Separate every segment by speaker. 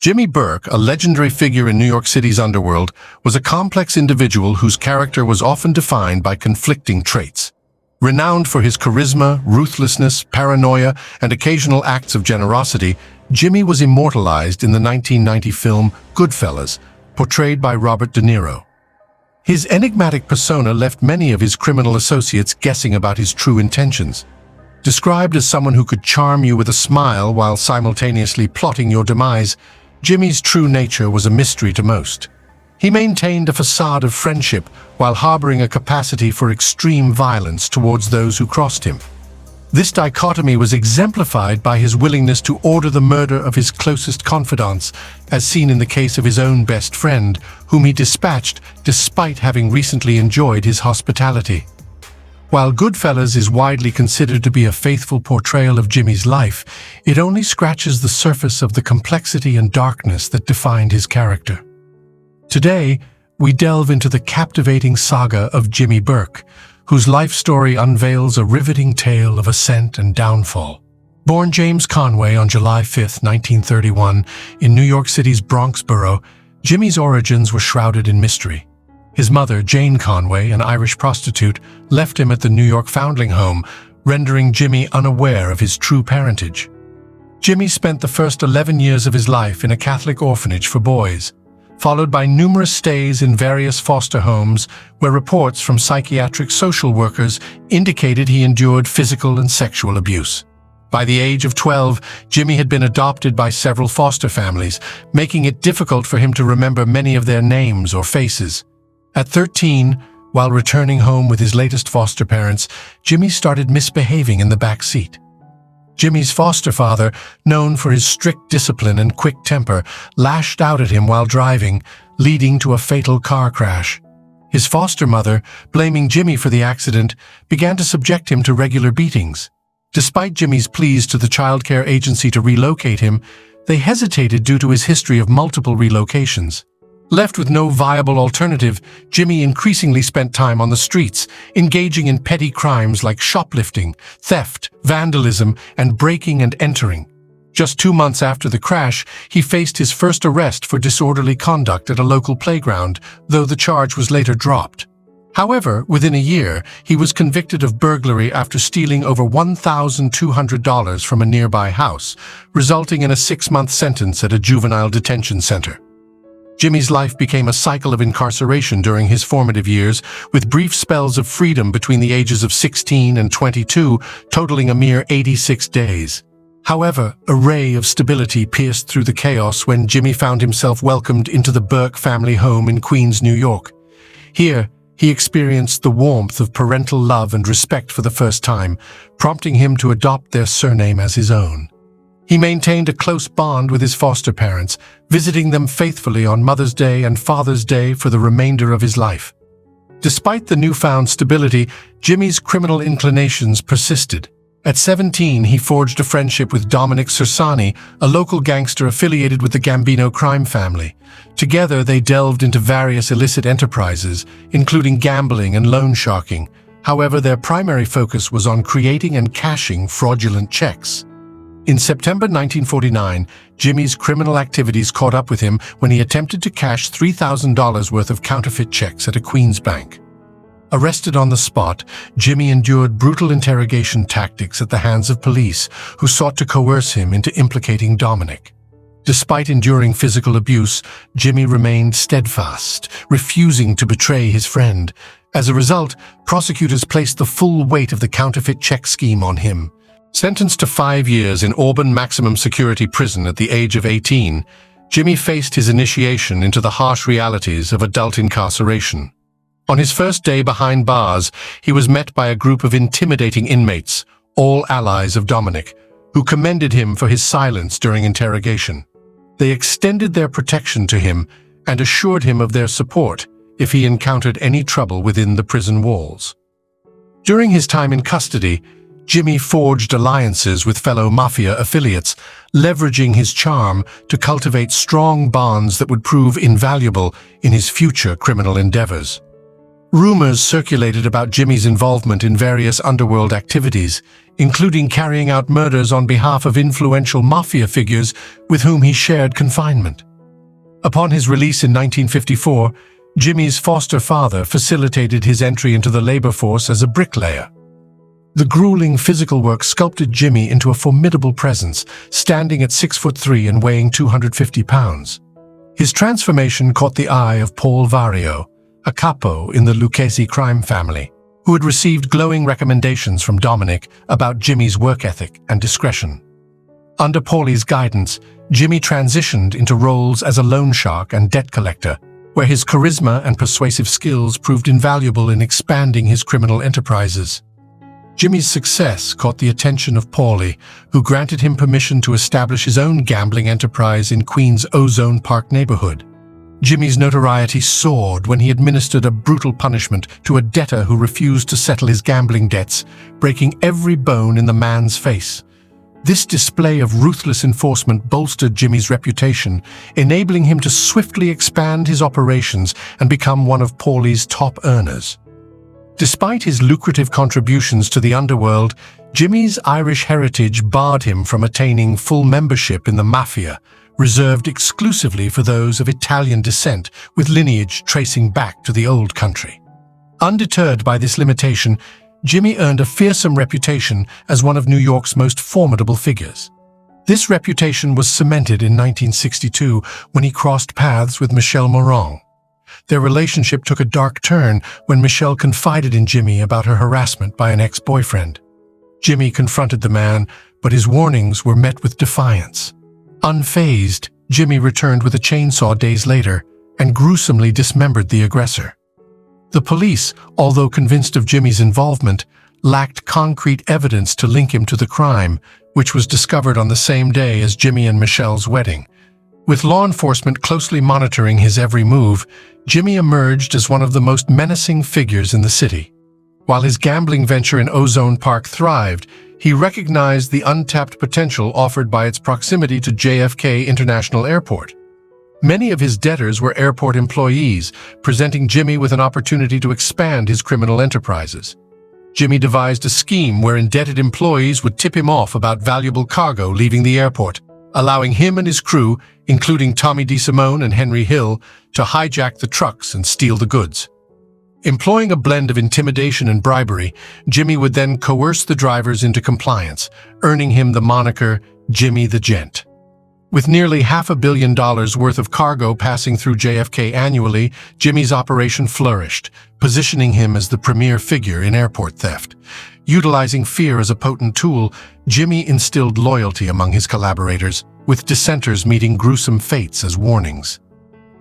Speaker 1: Jimmy Burke, a legendary figure in New York City's underworld, was a complex individual whose character was often defined by conflicting traits. Renowned for his charisma, ruthlessness, paranoia, and occasional acts of generosity, Jimmy was immortalized in the 1990 film Goodfellas, portrayed by Robert De Niro. His enigmatic persona left many of his criminal associates guessing about his true intentions. Described as someone who could charm you with a smile while simultaneously plotting your demise, Jimmy's true nature was a mystery to most. He maintained a facade of friendship while harboring a capacity for extreme violence towards those who crossed him. This dichotomy was exemplified by his willingness to order the murder of his closest confidants, as seen in the case of his own best friend, whom he dispatched despite having recently enjoyed his hospitality. While Goodfellas is widely considered to be a faithful portrayal of Jimmy's life, it only scratches the surface of the complexity and darkness that defined his character. Today, we delve into the captivating saga of Jimmy Burke, whose life story unveils a riveting tale of ascent and downfall. Born James Conway on July 5, 1931, in New York City's Bronx borough, Jimmy's origins were shrouded in mystery. His mother, Jane Conway, an Irish prostitute, left him at the New York foundling home, rendering Jimmy unaware of his true parentage. Jimmy spent the first 11 years of his life in a Catholic orphanage for boys, followed by numerous stays in various foster homes where reports from psychiatric social workers indicated he endured physical and sexual abuse. By the age of 12, Jimmy had been adopted by several foster families, making it difficult for him to remember many of their names or faces. At 13, while returning home with his latest foster parents, Jimmy started misbehaving in the back seat. Jimmy's foster father, known for his strict discipline and quick temper, lashed out at him while driving, leading to a fatal car crash. His foster mother, blaming Jimmy for the accident, began to subject him to regular beatings. Despite Jimmy's pleas to the child care agency to relocate him, they hesitated due to his history of multiple relocations. Left with no viable alternative, Jimmy increasingly spent time on the streets, engaging in petty crimes like shoplifting, theft, vandalism, and breaking and entering. Just 2 months after the crash, he faced his first arrest for disorderly conduct at a local playground, though the charge was later dropped. However, within a year, he was convicted of burglary after stealing over $1,200 from a nearby house, resulting in a 6-month sentence at a juvenile detention center. Jimmy's life became a cycle of incarceration during his formative years, with brief spells of freedom between the ages of 16 and 22, totaling a mere 86 days. However, a ray of stability pierced through the chaos when Jimmy found himself welcomed into the Burke family home in Queens, New York. Here, he experienced the warmth of parental love and respect for the first time, prompting him to adopt their surname as his own. He maintained a close bond with his foster parents, visiting them faithfully on Mother's Day and Father's Day for the remainder of his life. Despite the newfound stability, Jimmy's criminal inclinations persisted. At 17, he forged a friendship with Dominic Cersani, a local gangster affiliated with the Gambino crime family. Together, they delved into various illicit enterprises, including gambling and loan sharking. However, their primary focus was on creating and cashing fraudulent checks. In September 1949, Jimmy's criminal activities caught up with him when he attempted to cash $3,000 worth of counterfeit checks at a Queens bank. Arrested on the spot, Jimmy endured brutal interrogation tactics at the hands of police, who sought to coerce him into implicating Dominic. Despite enduring physical abuse, Jimmy remained steadfast, refusing to betray his friend. As a result, prosecutors placed the full weight of the counterfeit check scheme on him. Sentenced to 5 years in Auburn maximum security prison at the age of 18, Jimmy faced his initiation into the harsh realities of adult incarceration. On his first day behind bars, he was met by a group of intimidating inmates, all allies of Dominic, who commended him for his silence during interrogation. They extended their protection to him and assured him of their support if he encountered any trouble within the prison walls. During his time in custody, Jimmy forged alliances with fellow Mafia affiliates, leveraging his charm to cultivate strong bonds that would prove invaluable in his future criminal endeavors. Rumors circulated about Jimmy's involvement in various underworld activities, including carrying out murders on behalf of influential Mafia figures with whom he shared confinement. Upon his release in 1954, Jimmy's foster father facilitated his entry into the labor force as a bricklayer. The grueling physical work sculpted Jimmy into a formidable presence, standing at 6'3" and weighing 250 pounds. His transformation caught the eye of Paul Vario, a capo in the Lucchese crime family, who had received glowing recommendations from Dominic about Jimmy's work ethic and discretion. Under Paulie's guidance, Jimmy transitioned into roles as a loan shark and debt collector, where his charisma and persuasive skills proved invaluable in expanding his criminal enterprises. Jimmy's success caught the attention of Paulie, who granted him permission to establish his own gambling enterprise in Queens' Ozone Park neighborhood. Jimmy's notoriety soared when he administered a brutal punishment to a debtor who refused to settle his gambling debts, breaking every bone in the man's face. This display of ruthless enforcement bolstered Jimmy's reputation, enabling him to swiftly expand his operations and become one of Paulie's top earners. Despite his lucrative contributions to the underworld, Jimmy's Irish heritage barred him from attaining full membership in the Mafia, reserved exclusively for those of Italian descent with lineage tracing back to the old country. Undeterred by this limitation, Jimmy earned a fearsome reputation as one of New York's most formidable figures. This reputation was cemented in 1962 when he crossed paths with Michelle Morong. Their relationship took a dark turn when Michelle confided in Jimmy about her harassment by an ex-boyfriend. Jimmy confronted the man, but his warnings were met with defiance. Unfazed, Jimmy returned with a chainsaw days later and gruesomely dismembered the aggressor. The police, although convinced of Jimmy's involvement, lacked concrete evidence to link him to the crime, which was discovered on the same day as Jimmy and Michelle's wedding. With law enforcement closely monitoring his every move, Jimmy emerged as one of the most menacing figures in the city. While his gambling venture in Ozone Park thrived, he recognized the untapped potential offered by its proximity to JFK International Airport. Many of his debtors were airport employees, presenting Jimmy with an opportunity to expand his criminal enterprises. Jimmy devised a scheme where indebted employees would tip him off about valuable cargo leaving the airport, allowing him and his crew, including Tommy DeSimone and Henry Hill, to hijack the trucks and steal the goods. Employing a blend of intimidation and bribery, Jimmy would then coerce the drivers into compliance, earning him the moniker Jimmy the Gent. With nearly $500 million worth of cargo passing through JFK annually, Jimmy's operation flourished, positioning him as the premier figure in airport theft. Utilizing fear as a potent tool, Jimmy instilled loyalty among his collaborators, with dissenters meeting gruesome fates as warnings.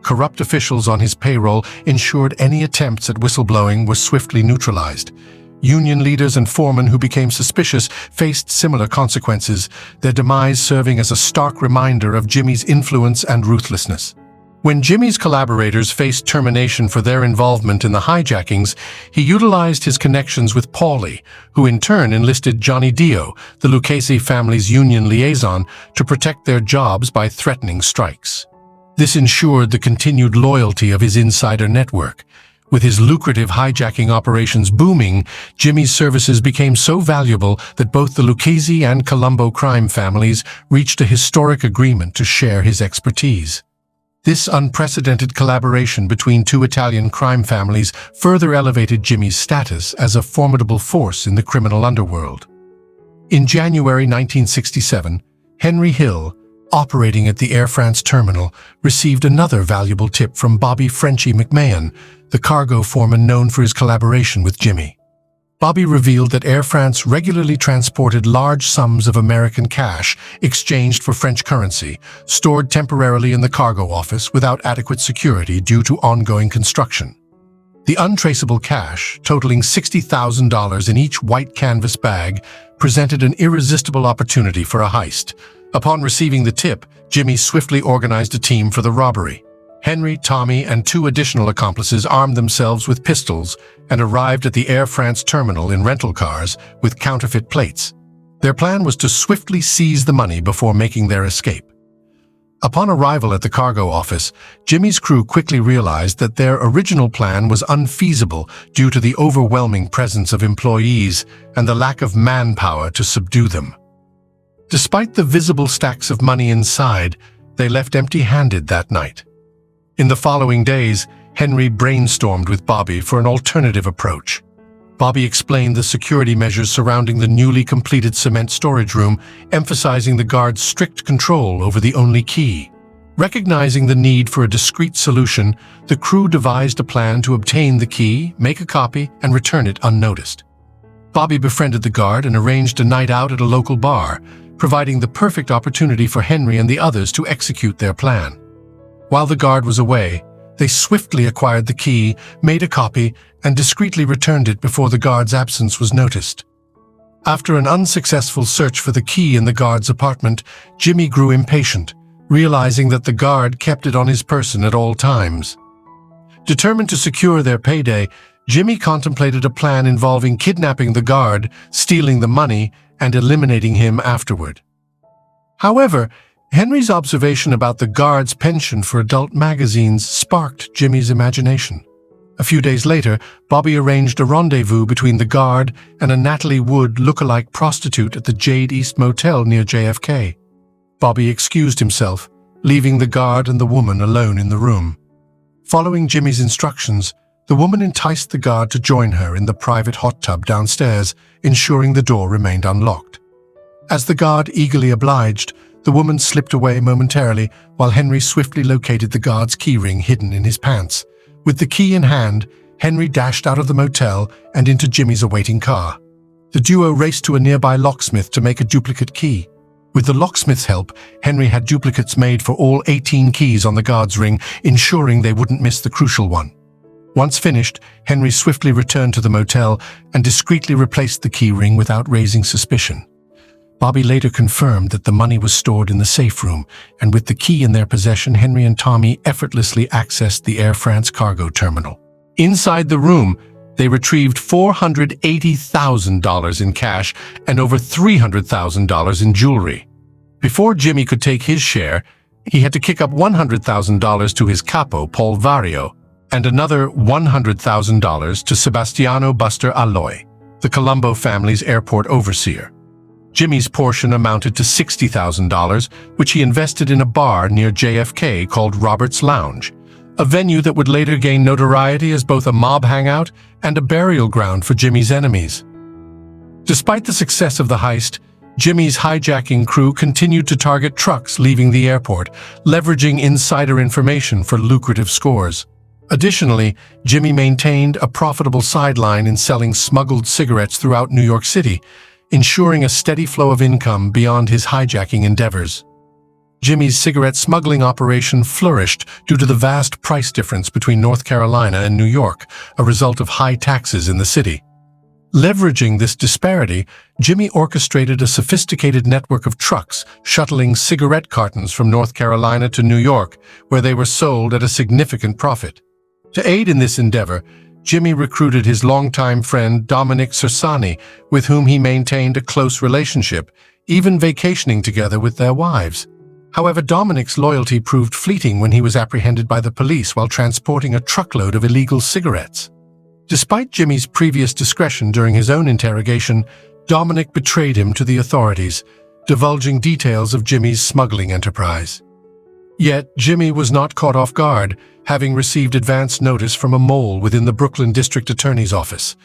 Speaker 1: Corrupt officials on his payroll ensured any attempts at whistleblowing were swiftly neutralized. Union leaders and foremen who became suspicious faced similar consequences, their demise serving as a stark reminder of Jimmy's influence and ruthlessness. When Jimmy's collaborators faced termination for their involvement in the hijackings, he utilized his connections with Paulie, who in turn enlisted Johnny Dio, the Lucchese family's union liaison, to protect their jobs by threatening strikes. This ensured the continued loyalty of his insider network. With his lucrative hijacking operations booming, Jimmy's services became so valuable that both the Lucchese and Colombo crime families reached a historic agreement to share his expertise. This unprecedented collaboration between two Italian crime families further elevated Jimmy's status as a formidable force in the criminal underworld. In January 1967, Henry Hill, operating at the Air France terminal, received another valuable tip from Bobby "Frenchie" McMahon, the cargo foreman known for his collaboration with Jimmy. Bobby revealed that Air France regularly transported large sums of American cash exchanged for French currency, stored temporarily in the cargo office without adequate security due to ongoing construction. The untraceable cash, totaling $60,000 in each white canvas bag, presented an irresistible opportunity for a heist. Upon receiving the tip, Jimmy swiftly organized a team for the robbery. Henry, Tommy, and two additional accomplices armed themselves with pistols and arrived at the Air France terminal in rental cars with counterfeit plates. Their plan was to swiftly seize the money before making their escape. Upon arrival at the cargo office, Jimmy's crew quickly realized that their original plan was unfeasible due to the overwhelming presence of employees and the lack of manpower to subdue them. Despite the visible stacks of money inside, they left empty-handed that night. In the following days, Henry brainstormed with Bobby for an alternative approach. Bobby explained the security measures surrounding the newly completed cement storage room, emphasizing the guards' strict control over the only key. Recognizing the need for a discreet solution, the crew devised a plan to obtain the key, make a copy, and return it unnoticed. Bobby befriended the guard and arranged a night out at a local bar, providing the perfect opportunity for Henry and the others to execute their plan. While the guard was away, they swiftly acquired the key, made a copy, and discreetly returned it before the guard's absence was noticed. After an unsuccessful search for the key in the guard's apartment, Jimmy grew impatient, realizing that the guard kept it on his person at all times. Determined to secure their payday, Jimmy contemplated a plan involving kidnapping the guard, stealing the money, and eliminating him afterward. However, Henry's observation about the guard's penchant for adult magazines sparked Jimmy's imagination. A few days later, Bobby arranged a rendezvous between the guard and a Natalie Wood look-alike prostitute at the Jade East Motel near JFK. Bobby excused himself, leaving the guard and the woman alone in the room. Following Jimmy's instructions, the woman enticed the guard to join her in the private hot tub downstairs, ensuring the door remained unlocked. As the guard eagerly obliged, the woman slipped away momentarily while Henry swiftly located the guard's keyring hidden in his pants. With the key in hand, Henry dashed out of the motel and into Jimmy's awaiting car. The duo raced to a nearby locksmith to make a duplicate key. With the locksmith's help, Henry had duplicates made for all 18 keys on the guard's ring, ensuring they wouldn't miss the crucial one. Once finished, Henry swiftly returned to the motel and discreetly replaced the key ring without raising suspicion. Bobby later confirmed that the money was stored in the safe room, and with the key in their possession, Henry and Tommy effortlessly accessed the Air France cargo terminal. Inside the room, they retrieved $480,000 in cash and over $300,000 in jewelry. Before Jimmy could take his share, he had to kick up $100,000 to his capo, Paul Vario, and another $100,000 to Sebastiano Buster Alloy, the Colombo family's airport overseer. Jimmy's portion amounted to $60,000, which he invested in a bar near JFK called Robert's Lounge, a venue that would later gain notoriety as both a mob hangout and a burial ground for Jimmy's enemies. Despite the success of the heist, Jimmy's hijacking crew continued to target trucks leaving the airport, leveraging insider information for lucrative scores. Additionally, Jimmy maintained a profitable sideline in selling smuggled cigarettes throughout New York City, ensuring a steady flow of income beyond his hijacking endeavors. Jimmy's cigarette smuggling operation flourished due to the vast price difference between North Carolina and New York, a result of high taxes in the city. Leveraging this disparity, Jimmy orchestrated a sophisticated network of trucks shuttling cigarette cartons from North Carolina to New York, where they were sold at a significant profit. To aid in this endeavor, Jimmy recruited his longtime friend Dominic Cersani, with whom he maintained a close relationship, even vacationing together with their wives. However, Dominic's loyalty proved fleeting when he was apprehended by the police while transporting a truckload of illegal cigarettes. Despite Jimmy's previous discretion during his own interrogation, Dominic betrayed him to the authorities, divulging details of Jimmy's smuggling enterprise. Yet, Jimmy was not caught off guard, having received advance notice from a mole within the Brooklyn District Attorney's office.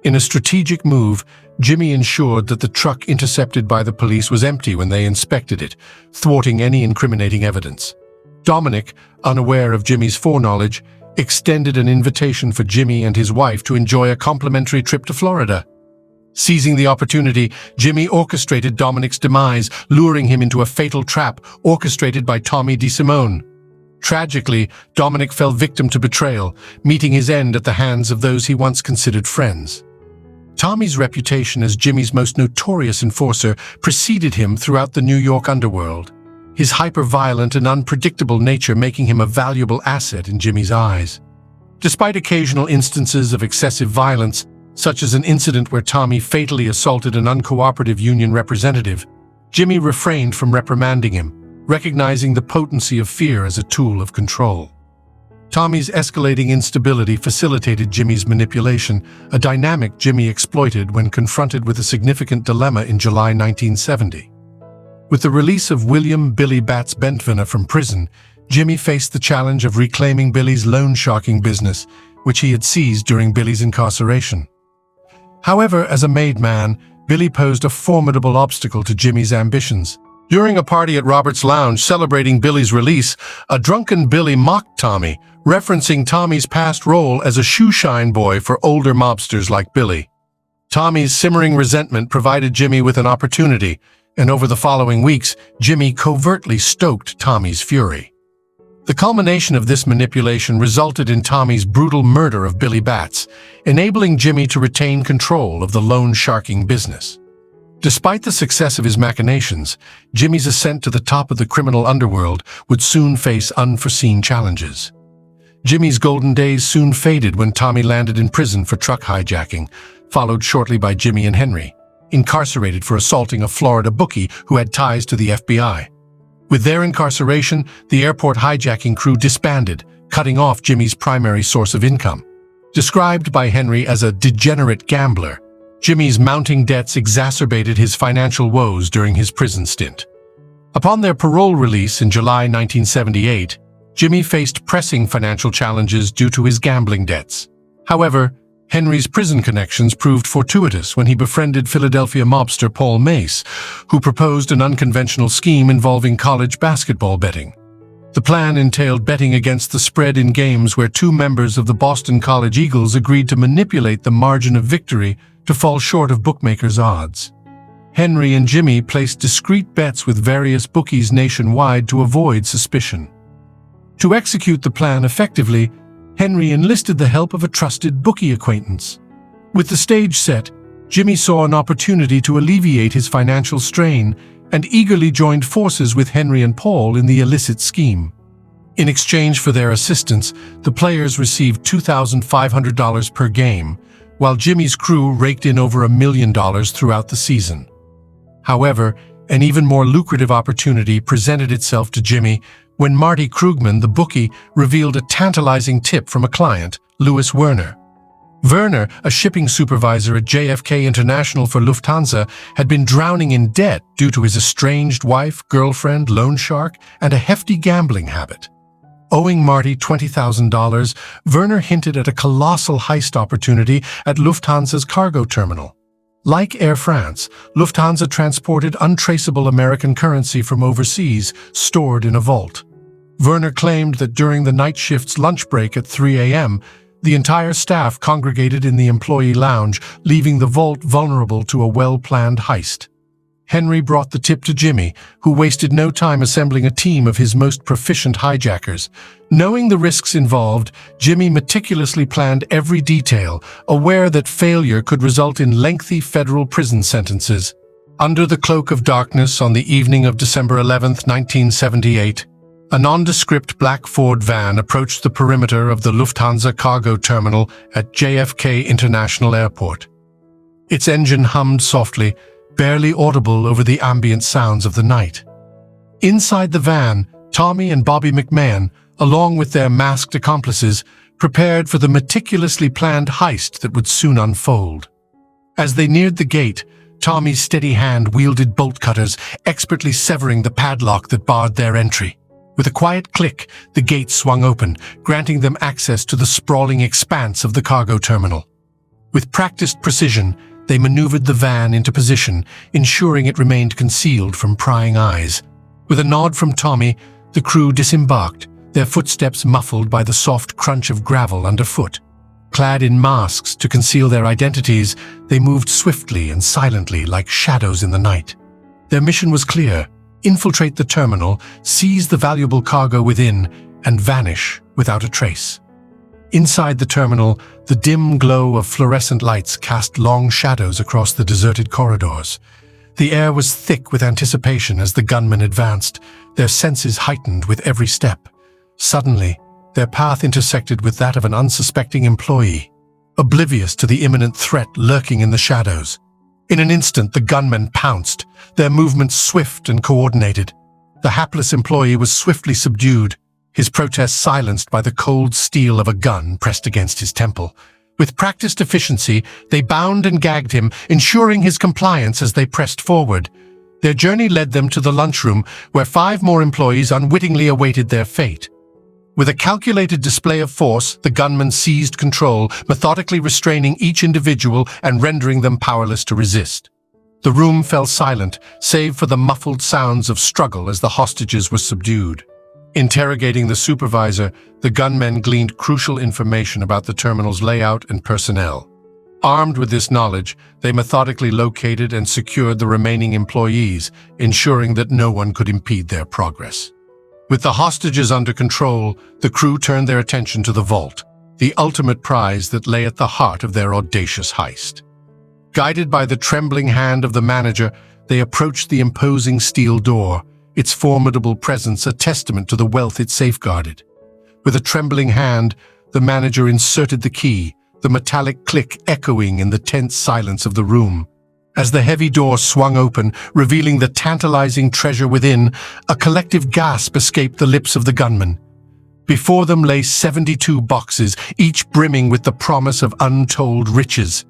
Speaker 1: In a strategic move, Jimmy ensured that the truck intercepted by the police was empty when they inspected it, thwarting any incriminating evidence. Dominic, unaware of Jimmy's foreknowledge, extended an invitation for Jimmy and his wife to enjoy a complimentary trip to Florida. Seizing the opportunity, Jimmy orchestrated Dominic's demise, luring him into a fatal trap orchestrated by Tommy DeSimone. Tragically, Dominic fell victim to betrayal, meeting his end at the hands of those he once considered friends. Tommy's reputation as Jimmy's most notorious enforcer preceded him throughout the New York underworld, his hyper-violent and unpredictable nature making him a valuable asset in Jimmy's eyes. Despite occasional instances of excessive violence, such as an incident where Tommy fatally assaulted an uncooperative union representative, Jimmy refrained from reprimanding him, recognizing the potency of fear as a tool of control. Tommy's escalating instability facilitated Jimmy's manipulation, a dynamic Jimmy exploited when confronted with a significant dilemma in July 1970. With the release of William "Billy Bats" Bentvena from prison, Jimmy faced the challenge of reclaiming Billy's loan sharking business, which he had seized during Billy's incarceration. However, as a made man, Billy posed a formidable obstacle to Jimmy's ambitions. During a party at Robert's Lounge celebrating Billy's release, a drunken Billy mocked Tommy, referencing Tommy's past role as a shoeshine boy for older mobsters like Billy. Tommy's simmering resentment provided Jimmy with an opportunity, and over the following weeks, Jimmy covertly stoked Tommy's fury. The culmination of this manipulation resulted in Tommy's brutal murder of Billy Bats, enabling Jimmy to retain control of the loan sharking business. Despite the success of his machinations, Jimmy's ascent to the top of the criminal underworld would soon face unforeseen challenges. Jimmy's golden days soon faded when Tommy landed in prison for truck hijacking, followed shortly by Jimmy and Henry, incarcerated for assaulting a Florida bookie who had ties to the FBI. With their incarceration, the airport hijacking crew disbanded, cutting off Jimmy's primary source of income. Described by Henry as a degenerate gambler, Jimmy's mounting debts exacerbated his financial woes during his prison stint. Upon their parole release in July 1978, Jimmy faced pressing financial challenges due to his gambling debts. However, Henry's prison connections proved fortuitous when he befriended Philadelphia mobster Paul Mace, who proposed an unconventional scheme involving college basketball betting. The plan entailed betting against the spread in games where two members of the Boston College Eagles agreed to manipulate the margin of victory to fall short of bookmakers' odds. Henry and Jimmy placed discreet bets with various bookies nationwide to avoid suspicion. To execute the plan effectively, Henry enlisted the help of a trusted bookie acquaintance. With the stage set, Jimmy saw an opportunity to alleviate his financial strain and eagerly joined forces with Henry and Paul in the illicit scheme. In exchange for their assistance, the players received $2,500 per game, while Jimmy's crew raked in over $1 million throughout the season. However, an even more lucrative opportunity presented itself to Jimmy when Marty Krugman, the bookie, revealed a tantalizing tip from a client, Louis Werner. Werner, a shipping supervisor at JFK International for Lufthansa, had been drowning in debt due to his estranged wife, girlfriend, loan shark, and a hefty gambling habit. Owing Marty $20,000, Werner hinted at a colossal heist opportunity at Lufthansa's cargo terminal. Like Air France, Lufthansa transported untraceable American currency from overseas, stored in a vault. Werner claimed that during the night shift's lunch break at 3 a.m., the entire staff congregated in the employee lounge, leaving the vault vulnerable to a well-planned heist. Henry brought the tip to Jimmy, who wasted no time assembling a team of his most proficient hijackers. Knowing the risks involved, Jimmy meticulously planned every detail, aware that failure could result in lengthy federal prison sentences. Under the cloak of darkness on the evening of December 11, 1978, a nondescript black Ford van approached the perimeter of the Lufthansa cargo terminal at JFK International Airport. Its engine hummed softly, barely audible over the ambient sounds of the night. Inside the van, Tommy and Bobby McMahon, along with their masked accomplices, prepared for the meticulously planned heist that would soon unfold. As they neared the gate, Tommy's steady hand wielded bolt cutters, expertly severing the padlock that barred their entry. With a quiet click, the gate swung open, granting them access to the sprawling expanse of the cargo terminal. With practiced precision, they maneuvered the van into position, ensuring it remained concealed from prying eyes. With a nod from Tommy, the crew disembarked, their footsteps muffled by the soft crunch of gravel underfoot. Clad in masks to conceal their identities, they moved swiftly and silently like shadows in the night. Their mission was clear: infiltrate the terminal, seize the valuable cargo within, and vanish without a trace. Inside the terminal, the dim glow of fluorescent lights cast long shadows across the deserted corridors. The air was thick with anticipation as the gunmen advanced, their senses heightened with every step. Suddenly, their path intersected with that of an unsuspecting employee, oblivious to the imminent threat lurking in the shadows. In an instant, the gunmen pounced, their movements swift and coordinated. The hapless employee was swiftly subdued, his protest silenced by the cold steel of a gun pressed against his temple. With practiced efficiency, they bound and gagged him, ensuring his compliance as they pressed forward. Their journey led them to the lunchroom, where 5 more employees unwittingly awaited their fate. With a calculated display of force, the gunman seized control, methodically restraining each individual and rendering them powerless to resist. The room fell silent, save for the muffled sounds of struggle as the hostages were subdued. Interrogating the supervisor, the gunmen gleaned crucial information about the terminal's layout and personnel. Armed with this knowledge, they methodically located and secured the remaining employees, ensuring that no one could impede their progress. With the hostages under control, the crew turned their attention to the vault, the ultimate prize that lay at the heart of their audacious heist. Guided by the trembling hand of the manager, they approached the imposing steel door, its formidable presence a testament to the wealth it safeguarded. With a trembling hand, the manager inserted the key, the metallic click echoing in the tense silence of the room. As the heavy door swung open, revealing the tantalizing treasure within, a collective gasp escaped the lips of the gunman. Before them lay 72 boxes, each brimming with the promise of untold riches.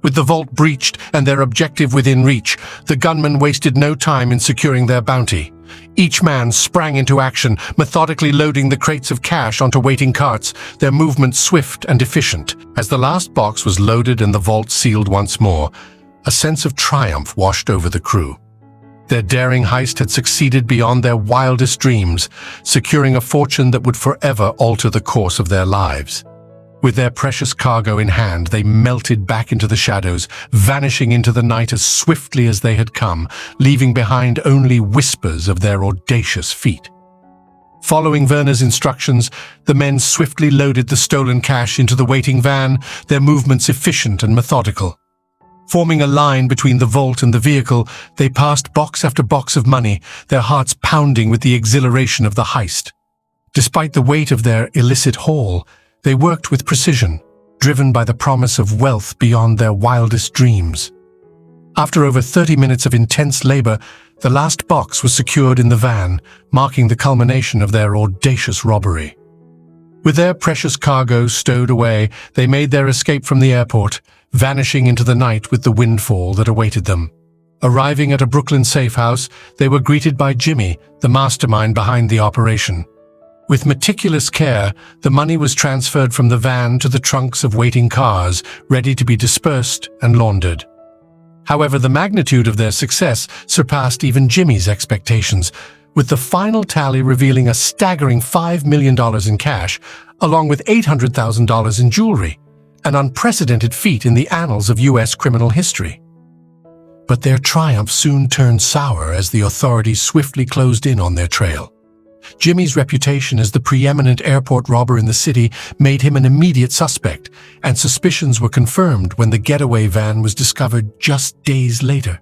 Speaker 1: With the vault breached and their objective within reach, the gunmen wasted no time in securing their bounty. Each man sprang into action, methodically loading the crates of cash onto waiting carts, their movements swift and efficient. As the last box was loaded and the vault sealed once more, a sense of triumph washed over the crew. Their daring heist had succeeded beyond their wildest dreams, securing a fortune that would forever alter the course of their lives. With their precious cargo in hand, they melted back into the shadows, vanishing into the night as swiftly as they had come, leaving behind only whispers of their audacious feat. Following Werner's instructions, the men swiftly loaded the stolen cash into the waiting van, their movements efficient and methodical. Forming a line between the vault and the vehicle, they passed box after box of money, their hearts pounding with the exhilaration of the heist. Despite the weight of their illicit haul, they worked with precision, driven by the promise of wealth beyond their wildest dreams. After over 30 minutes of intense labor, the last box was secured in the van, marking the culmination of their audacious robbery. With their precious cargo stowed away, they made their escape from the airport, vanishing into the night with the windfall that awaited them. Arriving at a Brooklyn safe house, they were greeted by Jimmy, the mastermind behind the operation. With meticulous care, the money was transferred from the van to the trunks of waiting cars, ready to be dispersed and laundered. However, the magnitude of their success surpassed even Jimmy's expectations, with the final tally revealing a staggering $5 million in cash, along with $800,000 in jewelry, an unprecedented feat in the annals of U.S. criminal history. But their triumph soon turned sour as the authorities swiftly closed in on their trail. Jimmy's reputation as the preeminent airport robber in the city made him an immediate suspect, and suspicions were confirmed when the getaway van was discovered just days later.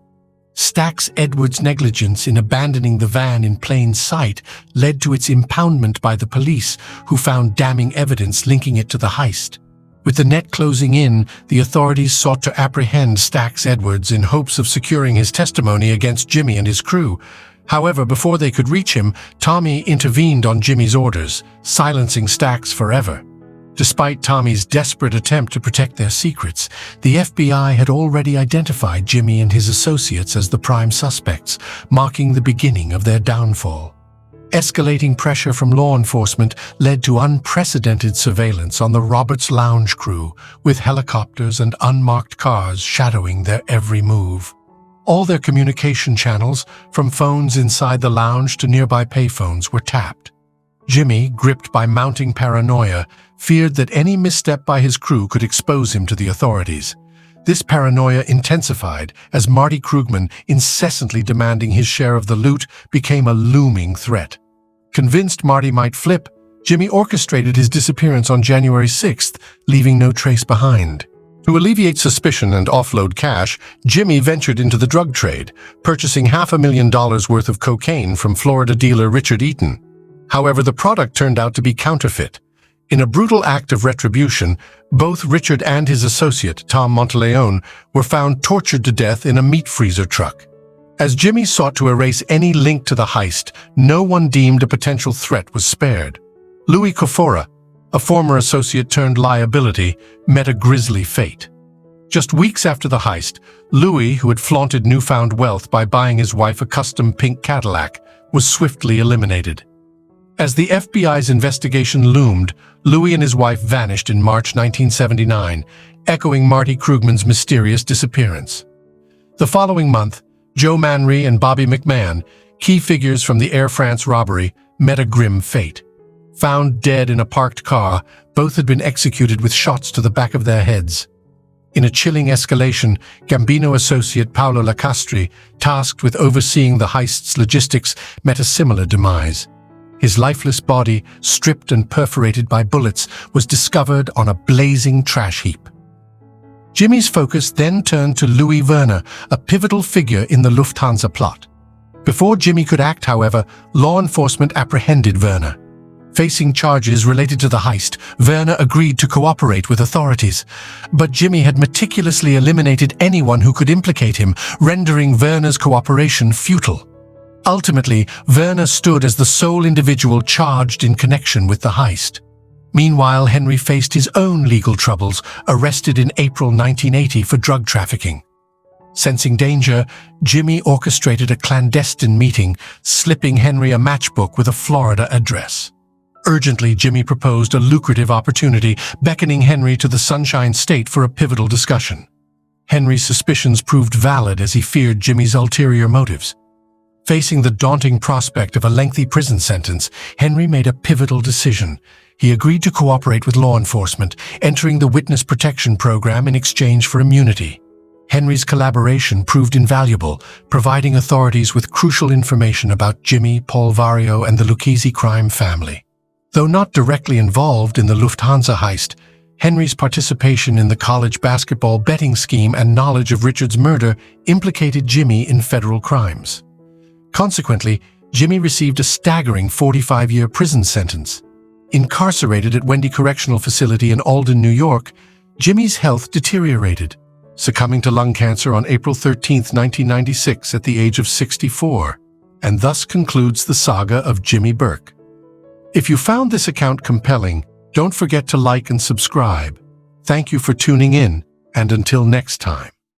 Speaker 1: Stax Edwards' negligence in abandoning the van in plain sight led to its impoundment by the police, who found damning evidence linking it to the heist. With the net closing in, the authorities sought to apprehend Stax Edwards in hopes of securing his testimony against Jimmy and his crew. However, before they could reach him, Tommy intervened on Jimmy's orders, silencing Stax forever. Despite Tommy's desperate attempt to protect their secrets, the FBI had already identified Jimmy and his associates as the prime suspects, marking the beginning of their downfall. Escalating pressure from law enforcement led to unprecedented surveillance on the Roberts Lounge crew, with helicopters and unmarked cars shadowing their every move. All their communication channels, from phones inside the lounge to nearby payphones, were tapped. Jimmy, gripped by mounting paranoia, feared that any misstep by his crew could expose him to the authorities. This paranoia intensified as Marty Krugman, incessantly demanding his share of the loot, became a looming threat. Convinced Marty might flip, Jimmy orchestrated his disappearance on January 6th, leaving no trace behind. To alleviate suspicion and offload cash, Jimmy ventured into the drug trade, purchasing $500,000 worth of cocaine from Florida dealer Richard Eaton. However, the product turned out to be counterfeit. In a brutal act of retribution, both Richard and his associate, Tom Monteleone, were found tortured to death in a meat freezer truck. As Jimmy sought to erase any link to the heist, no one deemed a potential threat was spared. Louis Cofora, a former associate turned liability, met a grisly fate. Just weeks after the heist, Louis, who had flaunted newfound wealth by buying his wife a custom pink Cadillac, was swiftly eliminated. As the FBI's investigation loomed, Louis and his wife vanished in March 1979, echoing Marty Krugman's mysterious disappearance. The following month, Joe Manry and Bobby McMahon, key figures from the Air France robbery, met a grim fate. Found dead in a parked car, both had been executed with shots to the back of their heads. In a chilling escalation, Gambino associate Paolo Lacastri, tasked with overseeing the heist's logistics, met a similar demise. His lifeless body, stripped and perforated by bullets, was discovered on a blazing trash heap. Jimmy's focus then turned to Louis Werner, a pivotal figure in the Lufthansa plot. Before Jimmy could act, however, law enforcement apprehended Werner. Facing charges related to the heist, Werner agreed to cooperate with authorities. But Jimmy had meticulously eliminated anyone who could implicate him, rendering Werner's cooperation futile. Ultimately, Werner stood as the sole individual charged in connection with the heist. Meanwhile, Henry faced his own legal troubles, arrested in April 1980 for drug trafficking. Sensing danger, Jimmy orchestrated a clandestine meeting, slipping Henry a matchbook with a Florida address. Urgently, Jimmy proposed a lucrative opportunity, beckoning Henry to the Sunshine State for a pivotal discussion. Henry's suspicions proved valid as he feared Jimmy's ulterior motives. Facing the daunting prospect of a lengthy prison sentence, Henry made a pivotal decision. He agreed to cooperate with law enforcement, entering the witness protection program in exchange for immunity. Henry's collaboration proved invaluable, providing authorities with crucial information about Jimmy, Paul Vario, and the Lucchese crime family. Though not directly involved in the Lufthansa heist, Henry's participation in the college basketball betting scheme and knowledge of Richard's murder implicated Jimmy in federal crimes. Consequently, Jimmy received a staggering 45-year prison sentence. Incarcerated at Wendy Correctional Facility in Alden, New York, Jimmy's health deteriorated, succumbing to lung cancer on April 13, 1996 at the age of 64, and thus concludes the saga of Jimmy Burke. If you found this account compelling, don't forget to like and subscribe. Thank you for tuning in, and until next time.